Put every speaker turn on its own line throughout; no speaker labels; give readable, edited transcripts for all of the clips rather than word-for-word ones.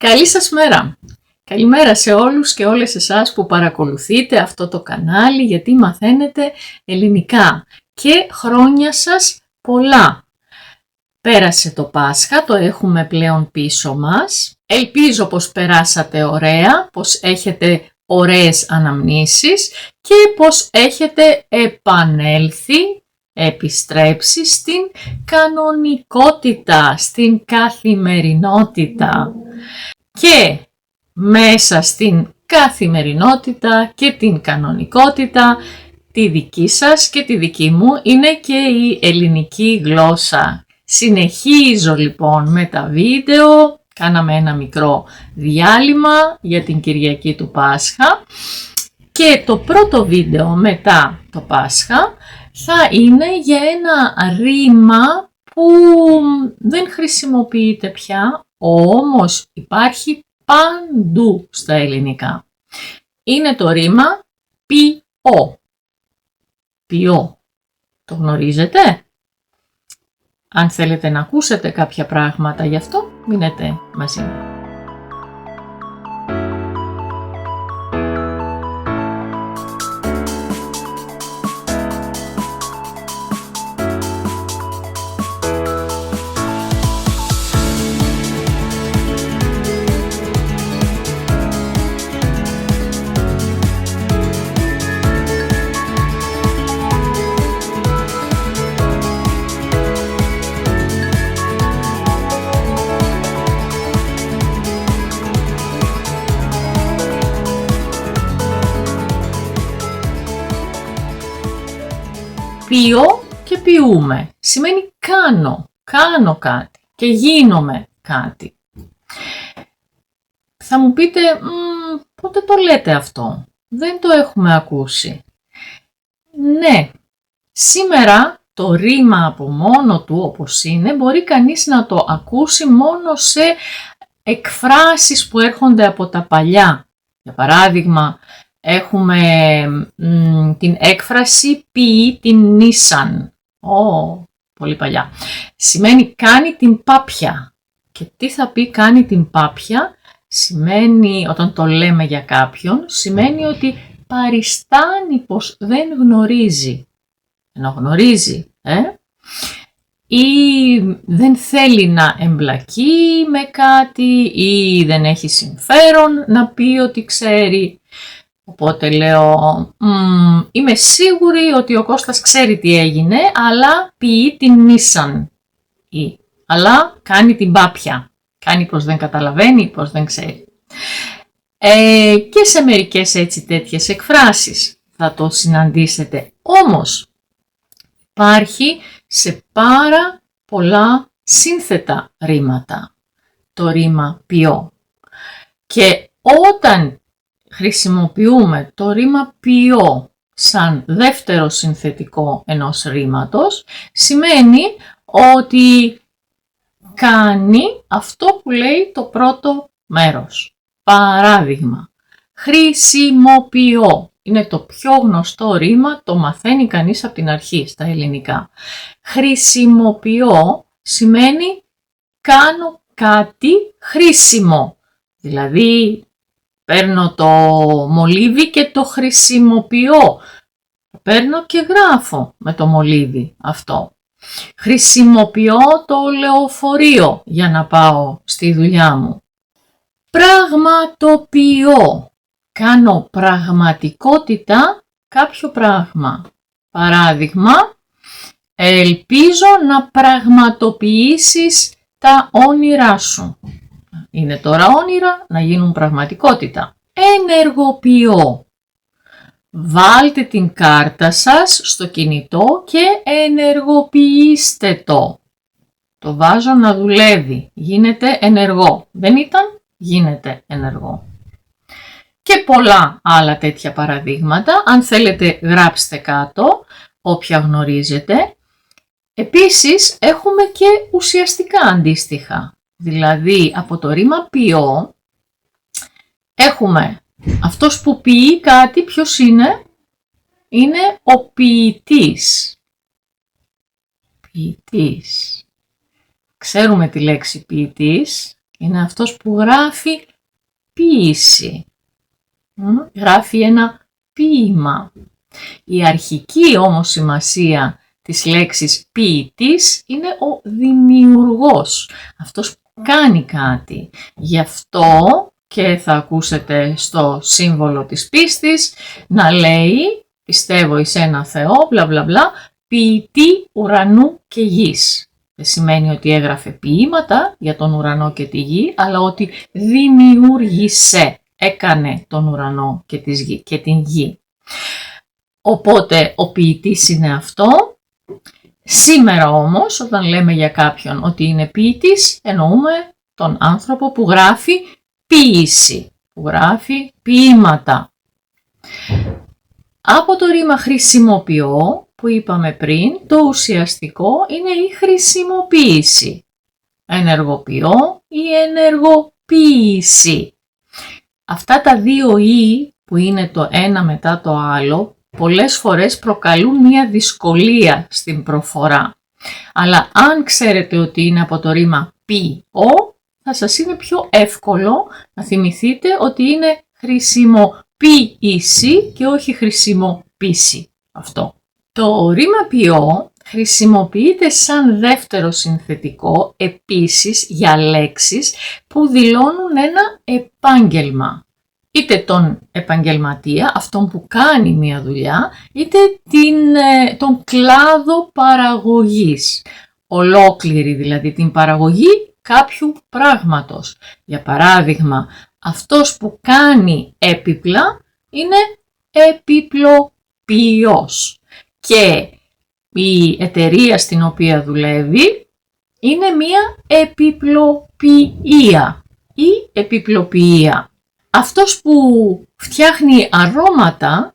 Καλή σας μέρα! Καλημέρα σε όλους και όλες εσάς που παρακολουθείτε αυτό το κανάλι γιατί μαθαίνετε ελληνικά και χρόνια σας πολλά. Πέρασε το Πάσχα, το έχουμε πλέον πίσω μας. Ελπίζω πως περάσατε ωραία, πως έχετε ωραίες αναμνήσεις και πως έχετε επιστρέψει στην κανονικότητα, στην καθημερινότητα. Και μέσα στην καθημερινότητα και την κανονικότητα, τη δική σας και τη δική μου είναι και η ελληνική γλώσσα. Συνεχίζω λοιπόν με τα βίντεο, κάναμε ένα μικρό διάλειμμα για την Κυριακή του Πάσχα και το πρώτο βίντεο μετά το Πάσχα θα είναι για ένα ρήμα που δεν χρησιμοποιείται πια, όμως υπάρχει παντού στα ελληνικά. Είναι το ρήμα ποιώ. Ποιώ. Το γνωρίζετε? Αν θέλετε να ακούσετε κάποια πράγματα γι' αυτό, μείνετε μαζί μου. Ποιώ και ποιούμε σημαίνει κάνω κάτι και γίνομαι κάτι. Θα μου πείτε, πότε το λέτε αυτό, δεν το έχουμε ακούσει. Ναι, σήμερα το ρήμα από μόνο του όπως είναι μπορεί κανείς να το ακούσει μόνο σε εκφράσεις που έρχονται από τα παλιά. Για παράδειγμα, έχουμε την έκφραση ποιεί την νήσαν. Πολύ παλιά. Σημαίνει κάνει την πάπια. Και τι θα πει κάνει την πάπια? Σημαίνει, όταν το λέμε για κάποιον, σημαίνει ότι παριστάνει πως δεν γνωρίζει. Ενώ γνωρίζει, ή δεν θέλει να εμπλακεί με κάτι ή δεν έχει συμφέρον να πει ότι ξέρει. Οπότε λέω, είμαι σίγουρη ότι ο Κώστας ξέρει τι έγινε, αλλά ποιεί την νήσαν. Αλλά κάνει την πάπια. Κάνει πως δεν καταλαβαίνει, πως δεν ξέρει. Και σε μερικές έτσι τέτοιες εκφράσεις θα το συναντήσετε. Όμως υπάρχει σε πάρα πολλά σύνθετα ρήματα το ρήμα ποιώ. Και όταν χρησιμοποιούμε το ρήμα ποιώ σαν δεύτερο συνθετικό ενός ρήματος, σημαίνει ότι κάνει αυτό που λέει το πρώτο μέρος. Παράδειγμα, χρησιμοποιώ. Είναι το πιο γνωστό ρήμα, το μαθαίνει κανείς από την αρχή στα ελληνικά. Χρησιμοποιώ σημαίνει κάνω κάτι χρήσιμο. Δηλαδή, παίρνω το μολύβι και το χρησιμοποιώ. Παίρνω και γράφω με το μολύβι αυτό. Χρησιμοποιώ το λεωφορείο για να πάω στη δουλειά μου. Πραγματοποιώ. Κάνω πραγματικότητα κάποιο πράγμα. Παράδειγμα, ελπίζω να πραγματοποιήσεις τα όνειρά σου. Είναι τώρα όνειρα να γίνουν πραγματικότητα. Ενεργοποιώ. Βάλτε την κάρτα σας στο κινητό και ενεργοποιήστε το. Το βάζω να δουλεύει. Γίνεται ενεργό. Δεν ήταν? Γίνεται ενεργό. Και πολλά άλλα τέτοια παραδείγματα. Αν θέλετε γράψτε κάτω όποια γνωρίζετε. Επίσης έχουμε και ουσιαστικά αντίστοιχα. Δηλαδή από το ρήμα ποιώ έχουμε αυτός που ποιεί κάτι, ποιος είναι? Είναι ο ποιητής. Ποιητής. Ξέρουμε τη λέξη ποιητής Είναι αυτός που γράφει ποίηση. Γράφει ένα ποίημα. Η αρχική όμως σημασία της λέξης ποιητής είναι ο δημιουργός. Αυτός που κάνει κάτι. Γι' αυτό και θα ακούσετε στο σύμβολο της πίστης να λέει πιστεύω εις ένα Θεό, μπλα μπλα μπλα, ποιητή ουρανού και γης. Δεν σημαίνει ότι έγραφε ποίηματα για τον ουρανό και τη γη, αλλά ότι δημιούργησε, έκανε τον ουρανό και την γη. Οπότε ο ποιητής είναι αυτό. Σήμερα όμως όταν λέμε για κάποιον ότι είναι ποιητής, εννοούμε τον άνθρωπο που γράφει ποίηση, που γράφει ποίηματα. Από το ρήμα χρησιμοποιώ που είπαμε πριν, το ουσιαστικό είναι η χρησιμοποίηση. Ενεργοποιώ ή ενεργοποίηση. Αυτά τα δύο «ή» που είναι το ένα μετά το άλλο, πολλές φορές προκαλούν μία δυσκολία στην προφορά. Αλλά αν ξέρετε ότι είναι από το ρήμα «πι-ο», θα σας είναι πιο εύκολο να θυμηθείτε ότι είναι χρησιμοποίηση και όχι χρησιμοποίηση αυτό. Το ρήμα «ποιώ» χρησιμοποιείται σαν δεύτερο συνθετικό επίσης για λέξεις που δηλώνουν ένα επάγγελμα. Είτε τον επαγγελματία, αυτόν που κάνει μία δουλειά, είτε τον κλάδο παραγωγής. Ολόκληρη δηλαδή την παραγωγή κάποιου πράγματος. Για παράδειγμα, αυτός που κάνει έπιπλα είναι επιπλοποιός. Και η εταιρεία στην οποία δουλεύει είναι μία επιπλοποιία ή επιπλοποιία. Αυτός που φτιάχνει αρώματα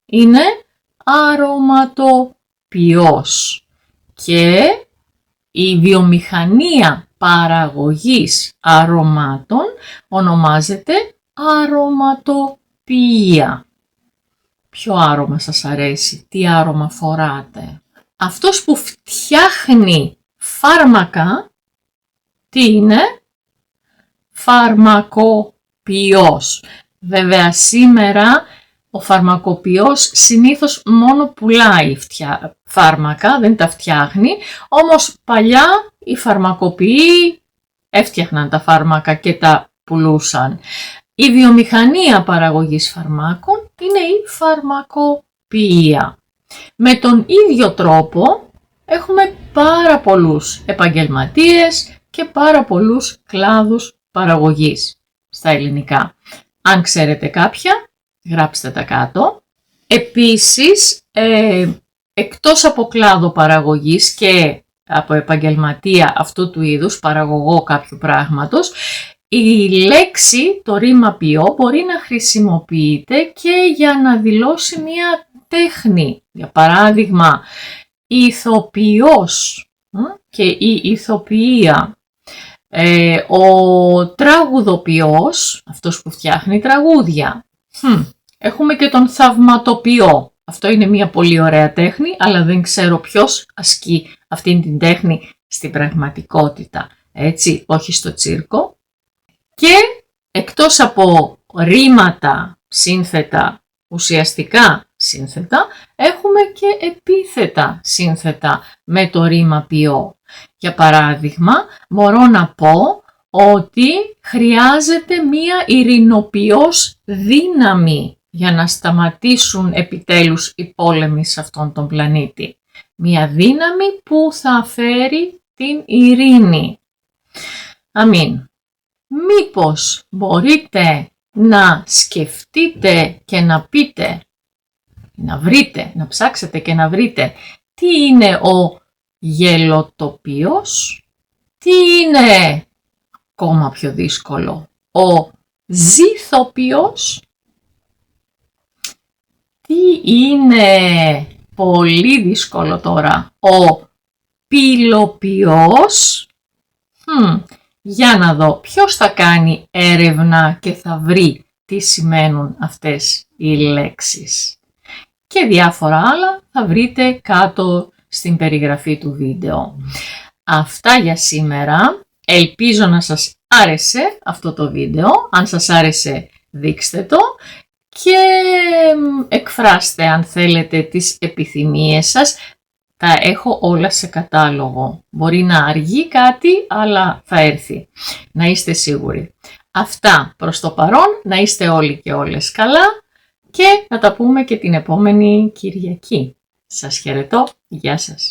είναι αρωματοποιός. Και η βιομηχανία παραγωγής αρωμάτων ονομάζεται αρωματοποιία. Ποιο άρωμα σας αρέσει, τι άρωμα φοράτε? Αυτός που φτιάχνει φάρμακα, τι είναι? Φαρμακοποιός. Βέβαια σήμερα ο φαρμακοποιός συνήθως μόνο πουλάει φάρμακα, δεν τα φτιάχνει, όμως παλιά οι φαρμακοποιοί έφτιαχναν τα φάρμακα και τα πουλούσαν. Η βιομηχανία παραγωγής φαρμάκων είναι η φαρμακοποιία. Με τον ίδιο τρόπο έχουμε πάρα πολλούς επαγγελματίες και πάρα πολλούς κλάδους παραγωγής στα ελληνικά. Αν ξέρετε κάποια, γράψτε τα κάτω. Επίσης, εκτός από κλάδο παραγωγής και από επαγγελματία αυτού του είδους, παραγωγό κάποιου πράγματος, η λέξη, το ρήμα ποιώ, μπορεί να χρησιμοποιείται και για να δηλώσει μία τέχνη. Για παράδειγμα, ηθοποιός και η ηθοποιία. Ο τραγουδοποιός, αυτός που φτιάχνει τραγούδια. Έχουμε και τον θαυματοποιό. Αυτό είναι μια πολύ ωραία τέχνη, αλλά δεν ξέρω ποιος ασκεί αυτήν την τέχνη στην πραγματικότητα. Έτσι, όχι στο τσίρκο. Και εκτός από ρήματα, σύνθετα, ουσιαστικά σύνθετα, έχουμε και επίθετα σύνθετα με το ρήμα ποιώ. Για παράδειγμα, μπορώ να πω ότι χρειάζεται μία ειρηνοποιός δύναμη για να σταματήσουν επιτέλους οι πόλεμοι σε αυτόν τον πλανήτη. Μία δύναμη που θα φέρει την ειρήνη. Αμήν. Μήπως μπορείτε να σκεφτείτε και να πείτε, να βρείτε, να ψάξετε και να βρείτε τι είναι ο γελοτοπίος, τι είναι, ακόμα πιο δύσκολο, ο ζήθοποιος, τι είναι, πολύ δύσκολο τώρα, ο πυλοποιός. Για να δω ποιος θα κάνει έρευνα και θα βρει τι σημαίνουν αυτές οι λέξεις. Και διάφορα άλλα θα βρείτε κάτω στην περιγραφή του βίντεο. Αυτά για σήμερα. Ελπίζω να σας άρεσε αυτό το βίντεο. Αν σας άρεσε, δείξτε το και εκφράστε αν θέλετε τις επιθυμίες σας. Τα έχω όλα σε κατάλογο. Μπορεί να αργεί κάτι, αλλά θα έρθει. Να είστε σίγουροι. Αυτά προς το παρόν, να είστε όλοι και όλες καλά και να τα πούμε και την επόμενη Κυριακή. Σας χαιρετώ. Γεια σας.